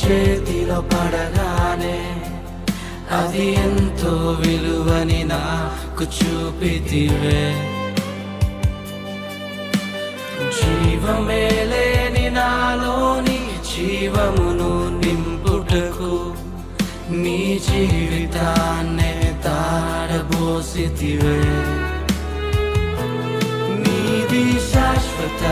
చేతిలో పడగానే అది ఎంతో విలువని నాకు చూపితివే. జీవమే లేని నాలోని జీవమును నింపుటకు నీ జీవితాన్నే తారబోసితివే. నీది శాశ్వత